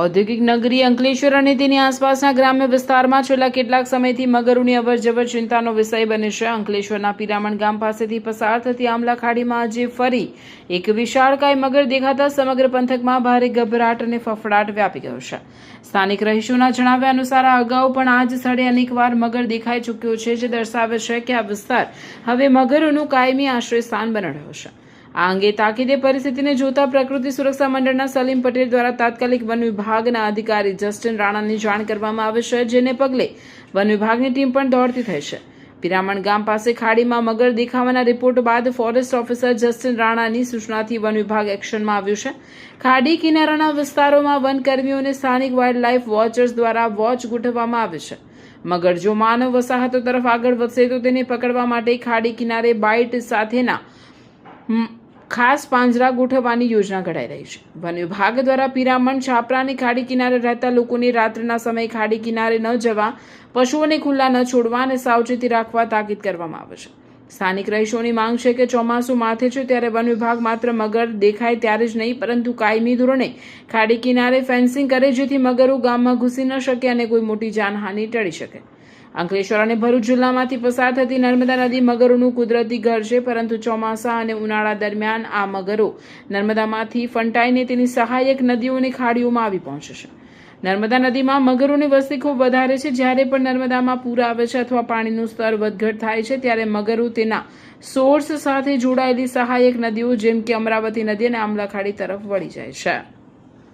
ઔદ્યોગિક નગરી અંકલેશ્વર અને તેની આસપાસના ગ્રામ્ય વિસ્તારમાં છેલ્લા કેટલાક સમયથી મગરોની અવરજવર ચિંતાનો વિષય બને છે। અંકલેશ્વરના પિરામણ ગામ પાસેથી પસાર થતી આમલા ખાડીમાં આજે ફરી એક વિશાળકાય મગર દેખાતા સમગ્ર પંથકમાં ભારે ગભરાટ અને ફફડાટ વ્યાપી ગયો છે। સ્થાનિક રહીશોના જણાવ્યા અનુસાર આ અગાઉ પણ આ જ સ્થળે અનેકવાર મગર દેખાઈ ચૂક્યો છે, જે દર્શાવે છે કે આ વિસ્તાર હવે મગરોનું કાયમી આશ્રય સ્થાન બની રહ્યો છે। આ અંગે તાકીદે પરિસ્થિતિને જોતા પ્રકૃતિ સુરક્ષા મંડળના સલીમ પટેલ દ્વારા તાત્કાલિક વન વિભાગના અધિકારી જસ્ટિન રાણાની જાણ કરવામાં આવે છે, જેને પગલે વન વિભાગની ટીમ પણ દોડતી થઈ છે। પિરામણ ગામ પાસે ખાડીમાં મગર દેખાવાના રિપોર્ટ બાદ ફોરેસ્ટ ઓફિસર જસ્ટિન રાણાની સૂચનાથી વન વિભાગ એક્શનમાં આવ્યું છે। ખાડી કિનારાના વિસ્તારોમાં વનકર્મીઓ અને સ્થાનિક વાઇલ્ડ લાઇફ વોચર્સ દ્વારા વોચ ગોઠવવામાં આવે છે। મગર જો માનવ વસાહતો તરફ આગળ વધશે તો તેને પકડવા માટે ખાડી કિનારે બાઇટ સાથેના ખાસ પાંજરા ગોઠવવાની યોજના ઘડાઈ રહી છે। વન વિભાગ દ્વારા પિરામણ છાપરાની ખાડી કિનારે રહેતા લોકોને રાત્રિના સમયે ખાડી કિનારે ન જવા, પશુઓને ખુલ્લા ન છોડવા અને સાવચેતી રાખવા તાકીદ કરવામાં આવે છે। સ્થાનિક રહીશોની માંગ છે કે ચોમાસું માથે છે ત્યારે વન વિભાગ માત્ર મગર દેખાય ત્યારે જ નહીં, પરંતુ કાયમી ધોરણે ખાડી કિનારે ફેન્સિંગ કરે, જેથી મગરો ગામમાં ઘૂસી ન શકે અને કોઈ મોટી જાનહાનિ ટળી શકે। અંકલેશ્વર અને ભરૂચ જિલ્લામાંથી પસાર થતી નર્મદા નદી મગરોનું કુદરતી ઘર છે, પરંતુ ચોમાસા અને ઉનાળા દરમિયાન આ મગરો નર્મદામાંથી ફંટાઈને તેની સહાયક નદીઓ અને ખાડીઓમાં આવી પહોંચે છે। નર્મદા નદીમાં મગરોની વસ્તી ખૂબ વધારે છે। જ્યારે પણ નર્મદામાં પૂર આવે છે અથવા પાણીનું સ્તર વધઘટ થાય છે, ત્યારે મગરો તેના સોર્સ સાથે જોડાયેલી સહાયક નદીઓ જેમ કે અમરાવતી નદી અને આમલા ખાડી તરફ વળી જાય છે।